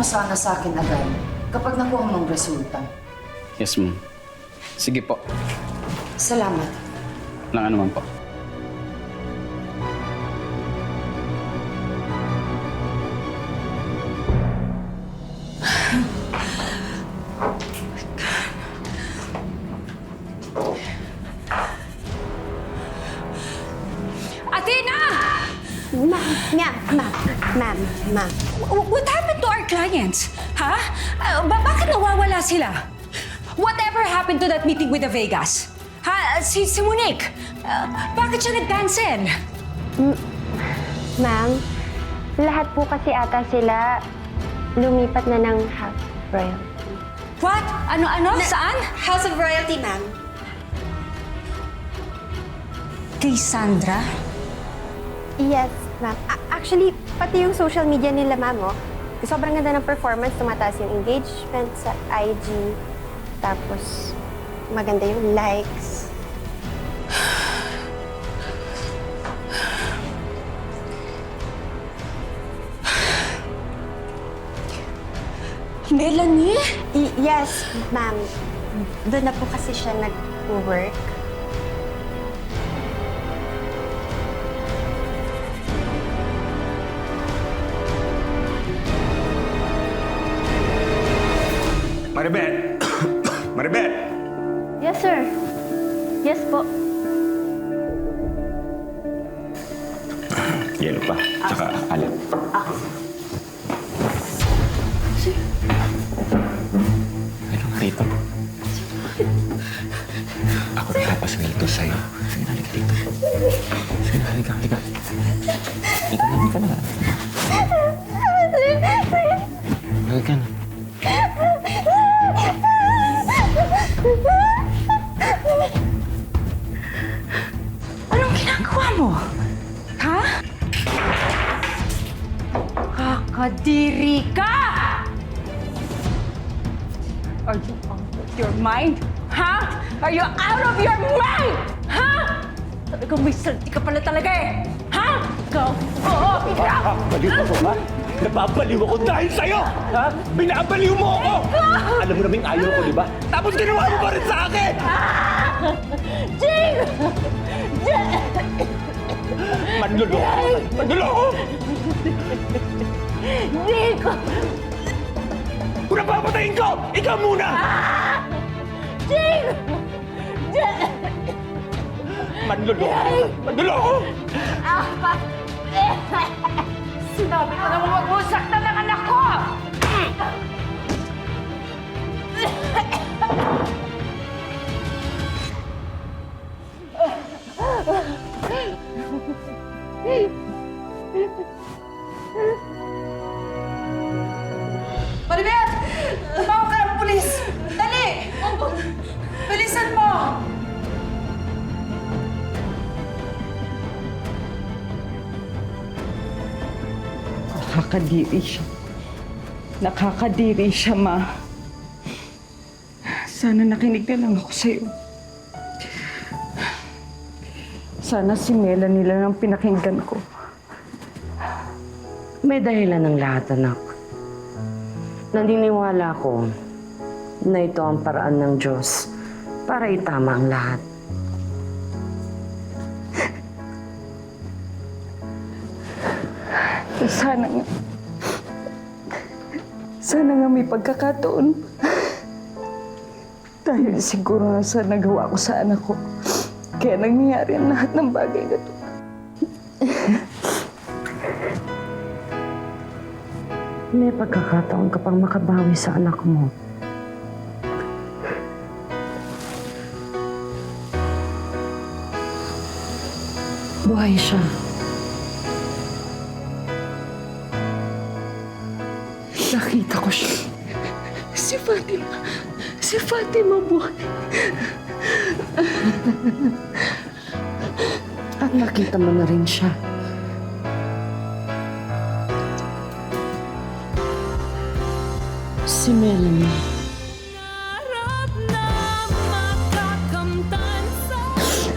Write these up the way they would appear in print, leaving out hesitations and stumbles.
mo sana sa akin agad kapag nakuha mo ng resulta. Yes, ma'am. Sige po. Salamat. Walang ano man po. Athena! Ma'am. What happened to our clients? Ha? Bakit nawawala sila? Whatever happened to that meeting with the Vegas? Ha? Si Monique? Bakit siya nag-cancel? Ma'am, lahat po kasi ata sila lumipat na ng House of Royalty. What? Ano? Saan? House of Royalty, ma'am. Kay Sandra? Yes, ma'am. Actually, pati yung social media nila, ma'am, oh. Sobrang ganda ng performance, tumataas yung engagement sa IG. Tapos, maganda yung likes. Melanie? Yes, ma'am. Doon na po kasi siya nag-work. Maribel! Maribel! Yes, sir. Yes po. Yelo pa, tsaka alam. Ano nga rito? Ako nakapasweldo sa'yo. Sige na, halika dito. Sige na, halika. Halika na. Halika na. Anong ginagawa mo? Ha? Kakadiri ka! Are you out of your mind? Ha? Are you out of your mind? Ha? Talagang may salti ka pala talaga eh! Ha? Ikaw? Oo! Ikaw! Baliw mo ba? Napapaliw ako dahil sa'yo! Ha? Binabaliw mo ako! Alam mo namang ayaw ko, di ba? Tapos ginawa mo pa rin sa akin! Jing! Manluloko! Manluloko! Nico! Kung napapatayin ko, ikaw muna! Jing! Manluloko! Manluloko! Sinabi ko naman huwag mo saktan ng anak ko! Maribel! Tumawag ka ng pulis! Dali! Bilisan mo! Nakakadiri siya. Nakakadiri siya, Ma. Sana nakinig na lang ako sa'yo. Sana si Melanie lang ang pinakinggan ko. May dahilan ng lahat, anak. Naniniwala ko na ito ang paraan ng Diyos para itama ang lahat. Sana nga may pagkakataon. Dahil siguro na sa nagawa ko sa anak ko. Kaya nangyayari ang lahat ng bagay na to. May pagkakataon ka pang makabawi sa anak mo. Buhay siya. Nakita ko siya. Si Fatima. Si Fatima buhay. At nakita mo na rin siya. Si Melanie.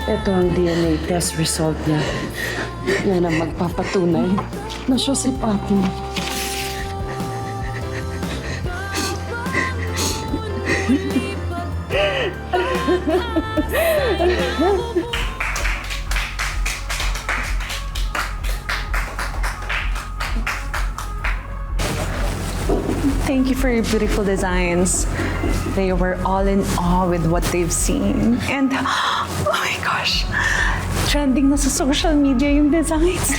Ito ang DNA test result niya. Yan ang magpapatunay na siya si Fatima. Thank you for your beautiful designs. They were all in awe with what they've seen. And, oh my gosh, trending na sa social media yung designs.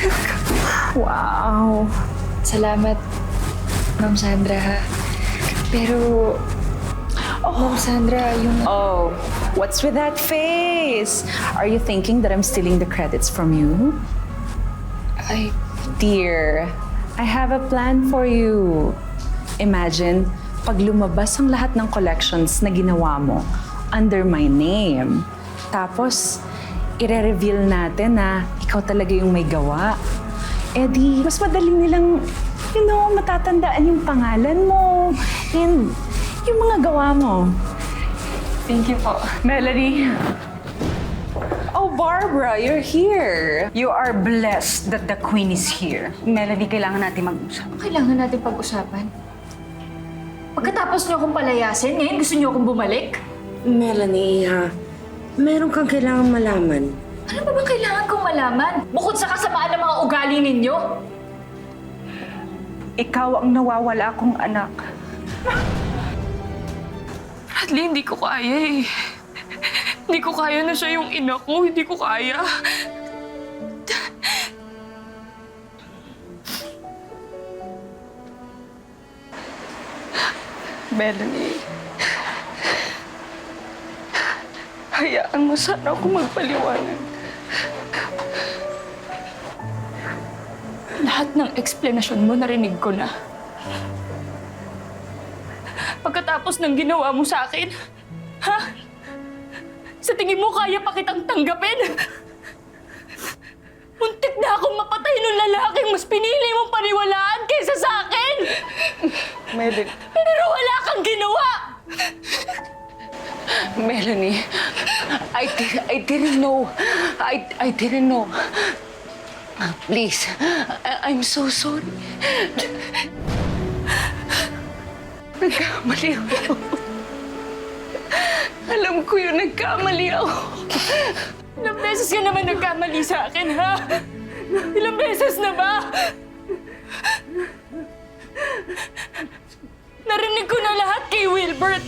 Wow. Salamat, Ma'am Sandra, ha? Pero, Ma'am Sandra, yung... Oh, what's with that face? Are you thinking that I'm stealing the credits from you? Ay, Dear, I have a plan for you. Imagine, pag lumabas ang lahat ng collections na ginawa mo under my name, tapos ire-reveal natin na ikaw talaga yung may gawa, eh di, mas madali nilang, matatandaan yung pangalan mo and yung mga gawa mo. thank you po. Melanie. Oh, Barbara, you're here. You are blessed that the queen is here. Melanie, kailangan natin mag-usap. Kailangan natin pag-usapan. Pagkatapos niyo akong palayasin, ngayon gusto niyo akong bumalik? Melanie, meron kang kailangan malaman. Ano ba bang kailangan kong malaman? Bukod sa kasamaan ng mga ugali ninyo? Ikaw ang nawawala kong anak. Bradley, hindi ko kaya eh. Hindi ko kaya na siya yung ina ko. Hindi ko kaya. Melanie, hayaan mo sana ako magpaliwanag. Lahat ng eksplanasyon mo narinig ko na. Pagkatapos ng ginawa mo sa akin, ha? Sa tingin mo kaya pa kitang tanggapin? Muntik na akong mapatay nung lalaking mas pinili mong paniwalaan kaysa sa akin! Melanie, Pero wala kang ginawa! Melanie, I didn't know. I didn't know. Please, I'm so sorry. Nagkamali ako. Alam ko yun, nagkamali ako. Ilang beses ka naman nagkamali sa akin, ha? Ilang beses na ba? Narinig ko na lahat kay Wilbert.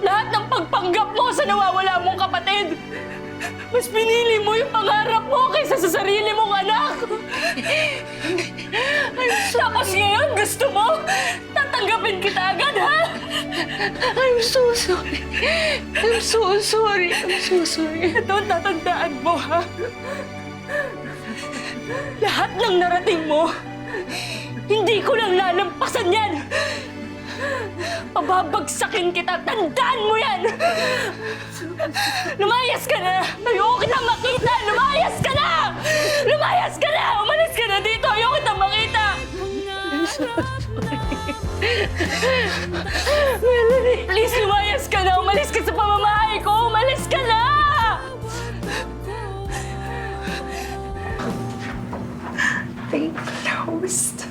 Lahat ng pagpanggap mo sa nawawala mong kapatid. Mas pinili mo yung pangarap mo kaysa sa sarili mong anak. Tapos ngayon, gusto mo? Tatanggapin kita agad, ha? I'm so sorry. I'm so sorry. I'm so sorry. Ito ang tatandaan mo, ha? Lahat ng narating mo, hindi ko lang lalampasan yan! Pababagsakin kita, tandaan mo yan! Lumayas ka na! Ayoko kita makita! Lumayas ka na! Lumayas ka na! Umalis ka na dito! Ayoko kita makita! I'm so sorry. Melanie, please lumayas ka na! Umalis ka sa pamamahay ko! Umalis ka na! Fake toast.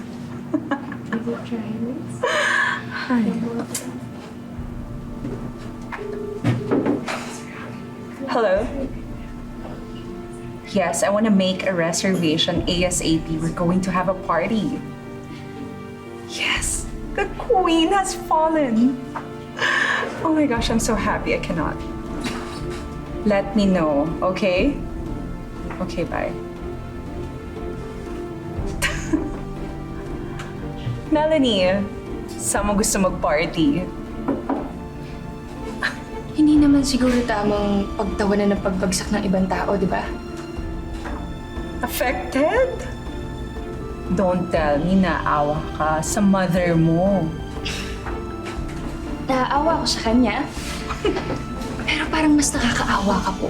Hello? Yes, I want to make a reservation ASAP. We're going to have a party. Yes, the queen has fallen. Oh my gosh, I'm so happy. I cannot. Let me know, okay? Okay, bye. Melanie, saan mo gusto mag-party? Hindi naman siguro tamang pagtawanan ng pagbagsak ng ibang tao, di ba? Affected? Don't tell me naawa ka sa mother mo. Naaawa ko sa kanya. Pero parang mas nakakaawa ka po.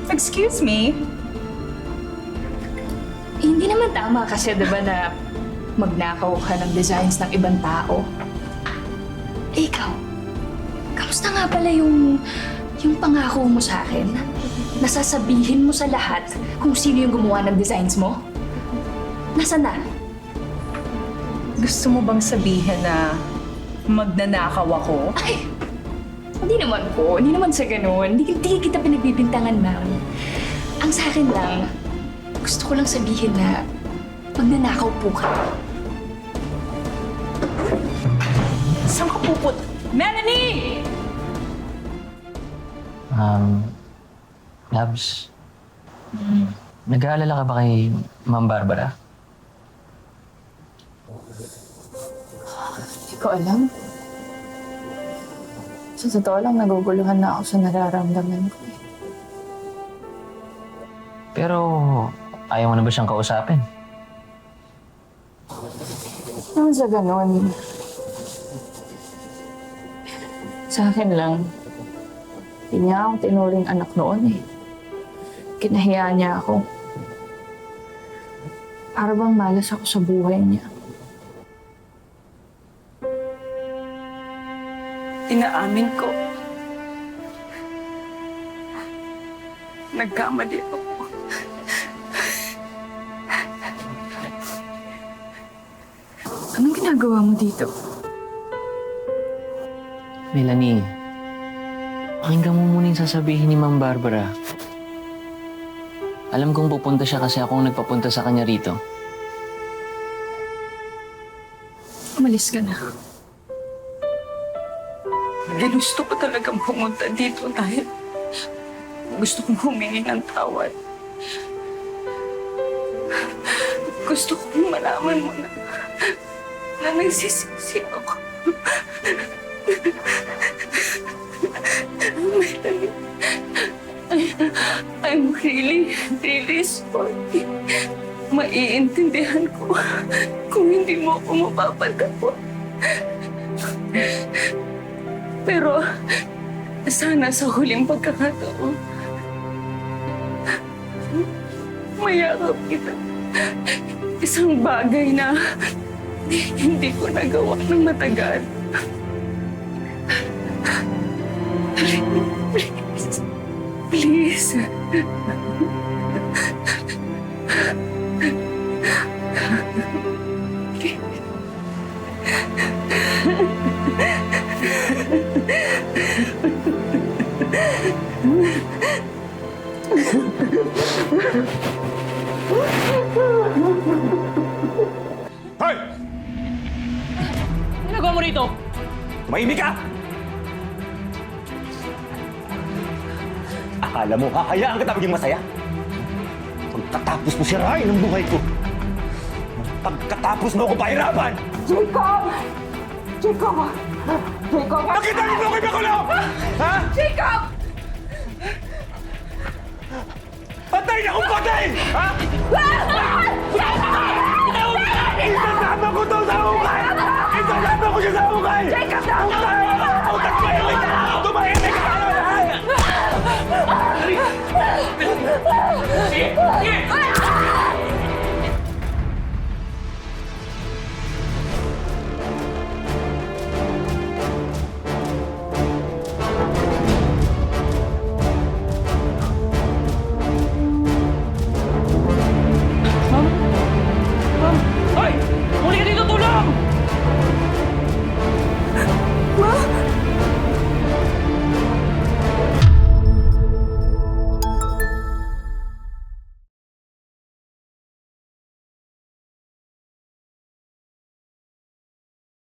Excuse me? Hindi naman tama kasi, di ba, na magnakaw ka ng designs ng ibang tao. Eh, ikaw, kamusta nga pala yung pangako mo sa akin? Nasasabihin mo sa lahat kung sino yung gumawa ng designs mo? Nasaan na? Gusto mo bang sabihin na magnanakaw ako? Ay, hindi naman po. Hindi naman sa ganun. Hindi kita pinagbibintangan, ma'am. Ang sa akin lang, gusto ko lang sabihin na magnanakaw po ka. Saan ka puput? Melanie! Labs, nag-aalala ka ba kay Ma'am Barbara? Hindi ko alam. Sa totoo lang, naguguluhan na ako sa nararamdaman ko. Pero ayaw mo na ba siyang kausapin? Naman sa ganon. Sa akin lang, hindi niya ako tinuring anak noon eh. Kinahiya niya ako. Para bang malas ako sa buhay niya. Inaamin ko. Nagkamali ako. Anong ginagawa mo dito? Melanie, pakinggan mo muna yung sasabihin ni Ma'am Barbara. Alam kong pupunta siya kasi ako ang nagpapunta sa kanya rito. Umalis ka na. Ginusto ko talagang pumunta dito dahil gusto kong humingi ng tawad. Gusto kong malaman mo na nagsisisi ako. Melanie, I'm really, really sorry. Maiintindihan ko kung hindi mo ako mapapatawa. Pero sana sa huling pagkakataon, mayakap kita. Isang bagay na hindi ko nagawa ng matagal. Please. Hoy! Ginagawa mo rito? Tumahimik ka! Akala mo, hahayaan kita maging masaya? Pagkatapos mo sirain ang buhay ko. Pagkatapos mo ako pahirapan! Jacob! Jacob! Jacob! Bakit ano mo kayo makulong? Ha? Jacob! Patay na kung patay! Ha? Isasama ko to sa hukay! Isasama ko siya sa hukay! Jacob! Tumahimik ka! Tumahimik ka! Ay!